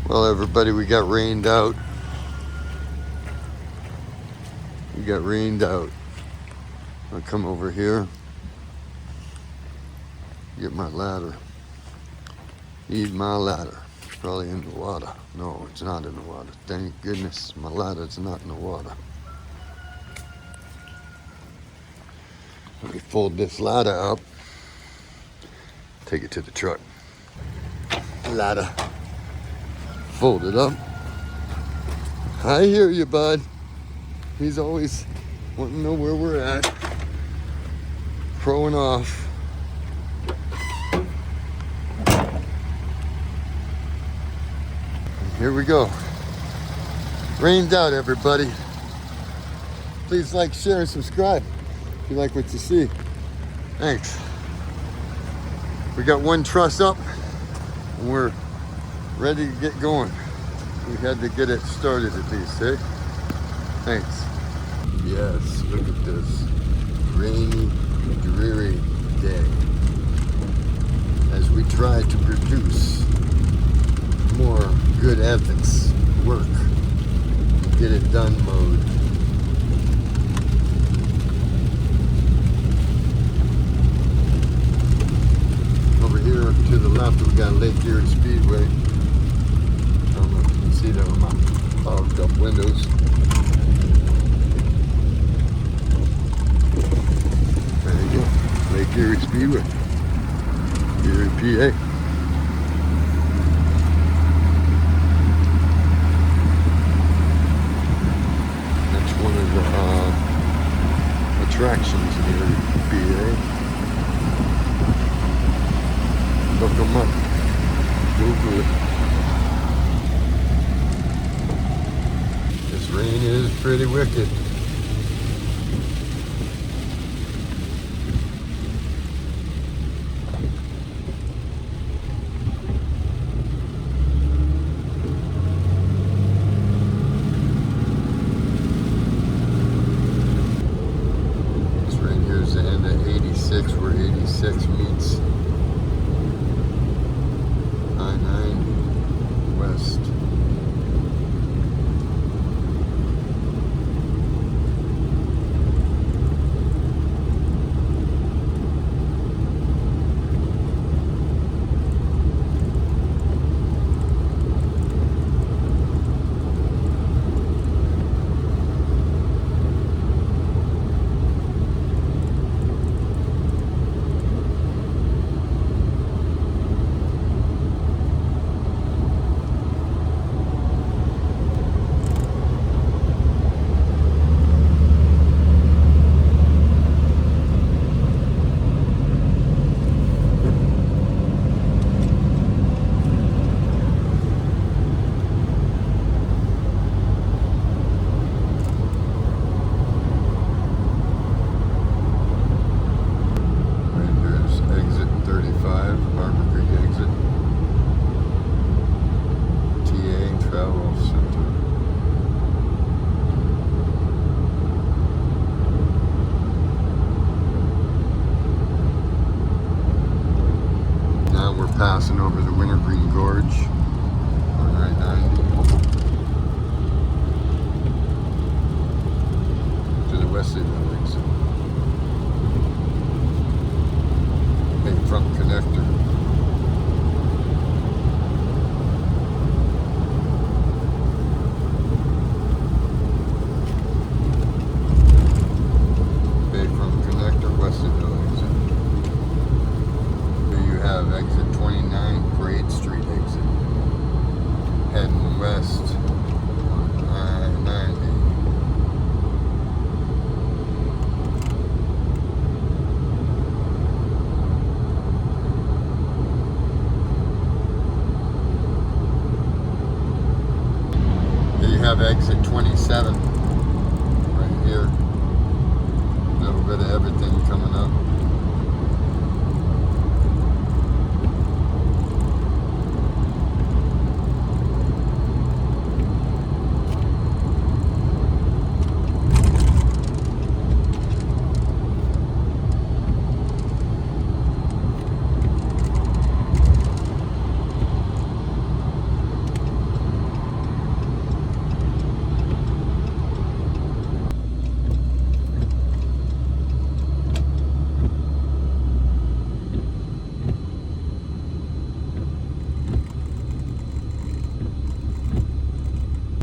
Well, everybody, we got rained out. I'll come over here, get my ladder. Need my ladder. It's probably in the water. No, it's not in the water. Thank goodness my ladder's not in the water. Let me fold this ladder up. Take it to the truck. Ladder. Fold it up. I hear you, bud. He's always wanting to know where we're at. Crowing off. Here we go. Rained out, everybody. Please like, share, and subscribe if you like what you see. Thanks. We got one truss up and we're ready to get going. We had to get it started at least, eh? Thanks. Yes, look at this rainy, dreary day as we try to produce more good ethics work, get it done mode. Over here to the left we got Lake Erie Speedway. I don't know if you can see that with my fogged up windows. There you go, Lake Erie Speedway, Erie, PA. Attractions near PA. Look them up. Google it. This rain is pretty wicked. Where 86 meets I-90 west. Passing over the Wintergreen Gorge on I-90 to the west of the exit. Bayfront connector. Bayfront connector, west of the exit. Here you have exit 29, Parade Street exit, heading west on I-90. Here you have exit 27, right here. A little bit of everything coming up.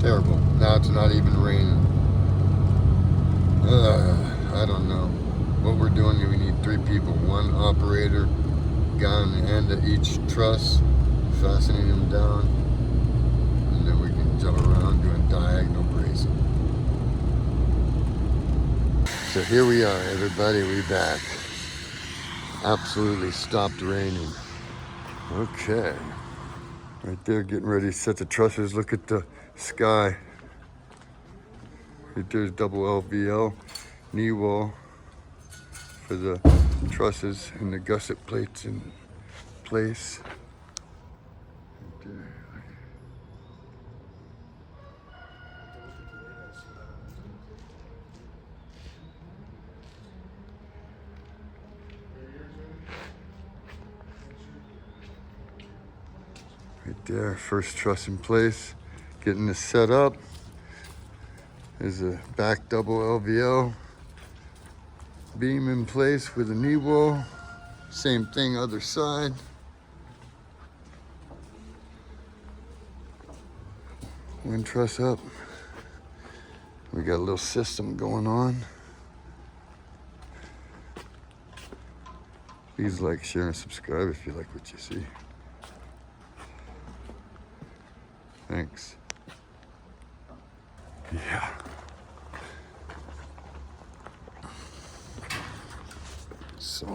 Terrible. Now it's not even raining. I don't know. What we're doing here, we need 3 people. 1 operator, guy on the end of each truss, fastening them down, and then we can jump around doing diagonal bracing. So here we are, everybody, we back. Absolutely stopped raining. Okay. Right there, getting ready to set the trusses. Look at the sky. Right there's double LVL, knee wall for the trusses and the gusset plates in place. Right there. Right there, first truss in place. Getting this set up. There's a back double LVL beam in place with a knee wall. Same thing, other side. One truss up. We got a little system going on. Please like, share, and subscribe if you like what you see. Thanks. Yeah. So,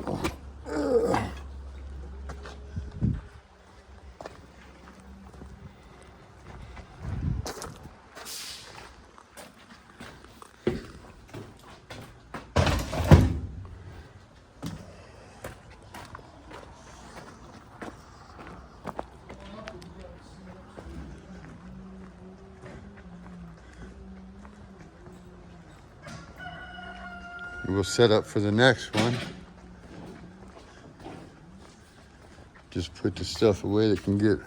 we'll set up for the next one. Just put the stuff away that can get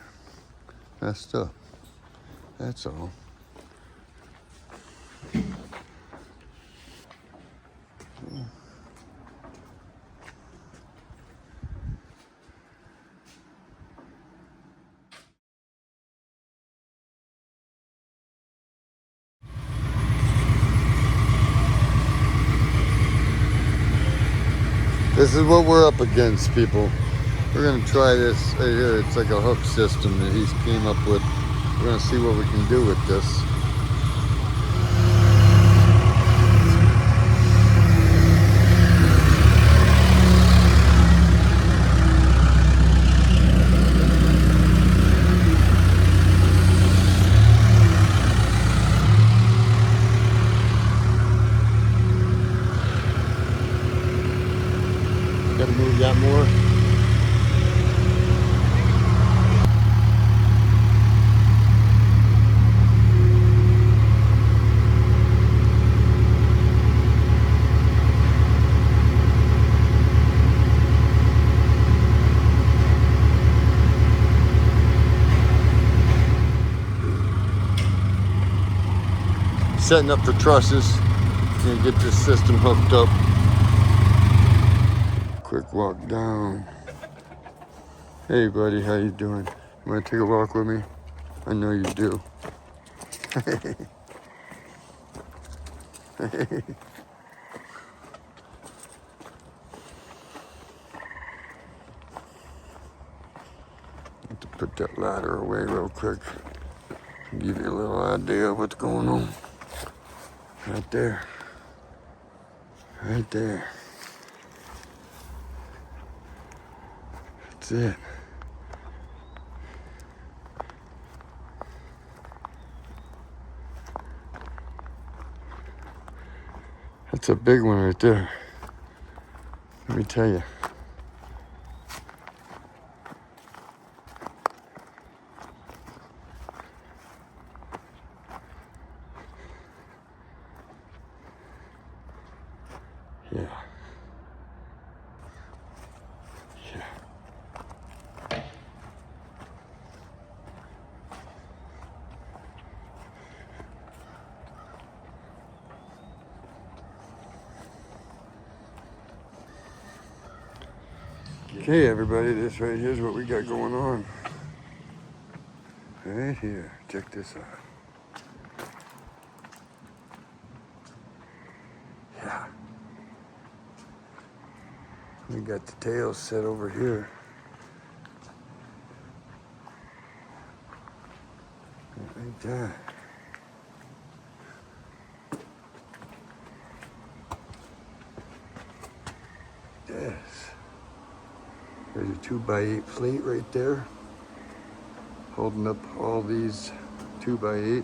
messed up. That's all. This is what we're up against, people. We're gonna try this right here. It's like a hook system that he came up with. We're gonna see what we can do with this. Gotta move that more. Setting up the trusses. Gonna get this system hooked up. Quick walk down. Hey buddy, how you doing? You wanna take a walk with me? I know you do. Have to put that ladder away real quick. Give you a little idea of what's going on. Right there. Right there. That's it. That's a big one right there. Let me tell you. Yeah. Yeah. Okay, everybody, this right here is what we got going on. Right here. Check this out. We got the tails set over here. Right there. Yes. There's a 2x8 plate right there, holding up all these 2x8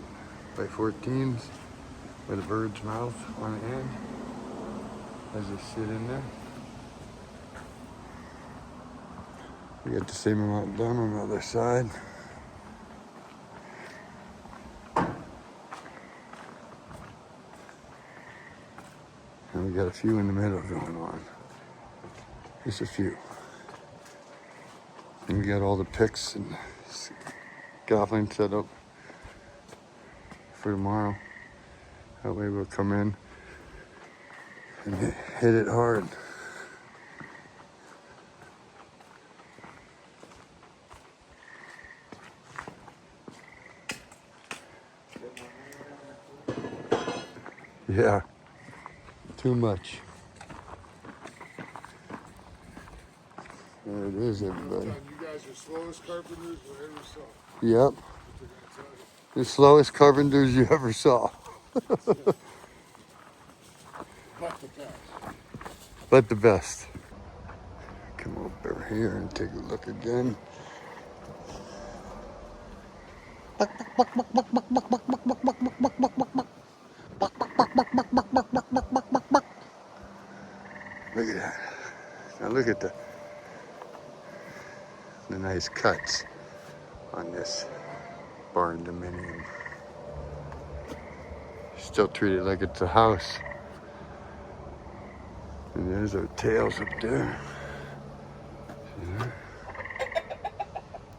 by 14s with a bird's mouth on the end as they sit in there. We got the same amount done on the other side. And we got a few in the middle going on. Just a few. And we got all the picks and scaffolding set up for tomorrow. That way we'll come in and hit it hard. Yeah, too much. There it is, everybody. You guys are slowest carpenters we ever saw. Yep. The slowest carpenters you ever saw. But the best. But the best. Come over here and take a look again. Look at that. Now look at the nice cuts on this barn dominium. Still treat it like it's a house. And there's our tails up there.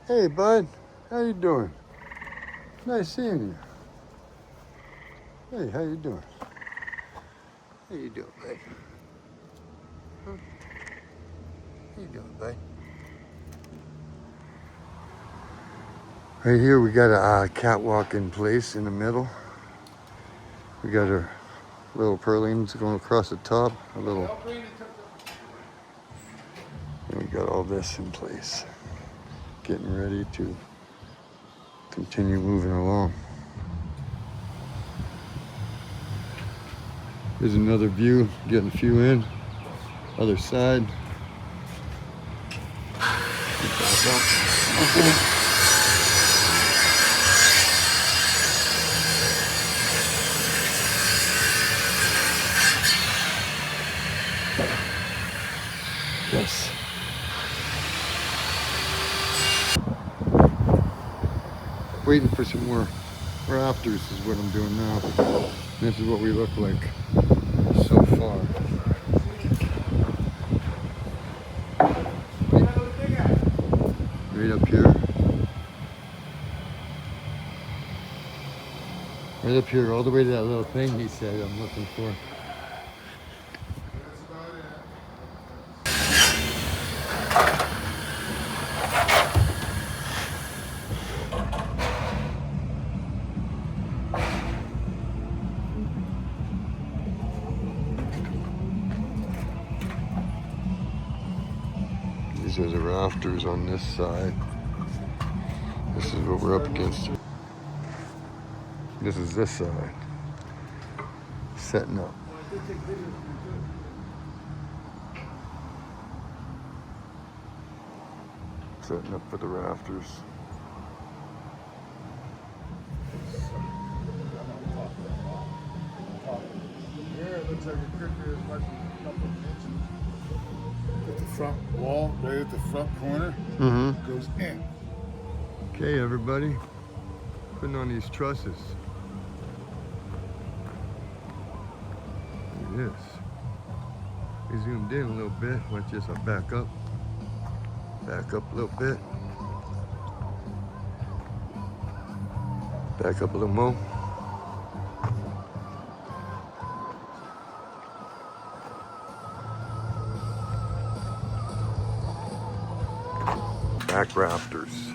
Hey, bud. How you doing? Nice seeing you. Hey, how you doing? How you doing, bud? Huh? How you doing, bud? Right here we got a catwalk in place in the middle. We got our little purlins going across the top. A little. And we got all this in place. Getting ready to continue moving along. Here's another view, getting a few in. Other side. Yes. Waiting for some more rafters is what I'm doing now. This is what we look like so far. Right up here. Right up here, all the way to that little thing he said I'm looking for. These are the rafters on this side. This is what we're up against. This is this side. Setting up. Setting up for the rafters. Yeah, it looks like it could be as much as a couple of inches. At the front wall, right at the front corner, goes in. Okay, everybody. Putting on these trusses. Look at this. We zoomed in a little bit. Watch this, I'll back up. Back up a little bit. Back up a little more. Back rafters.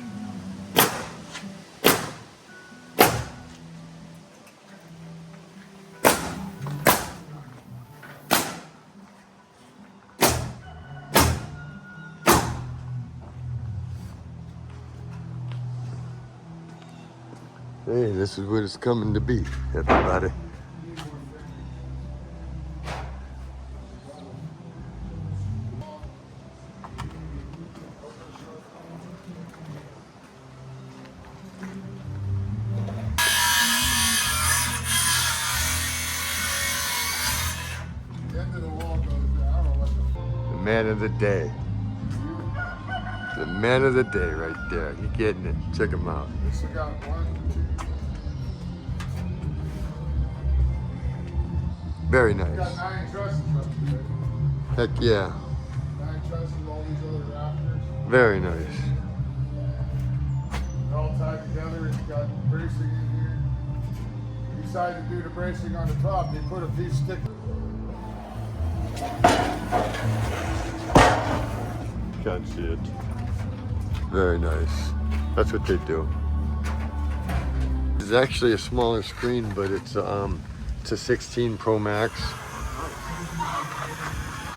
Hey, this is what it's coming to be, everybody. The end of the wall goes there. I don't know what The man of the day. The man of the day right there. You getting it. Check him out. this has got 1, 2. Very Got nice. 9 trusses up today. Heck yeah. 9 trusses, all these other rafters. Very nice. They're all tied together. It's got bracing in here. We decided to do the bracing on the top. They put a piece stick. Can't see it. Very nice. That's what they do. It's actually a smaller screen, but it's a 16 Pro Max.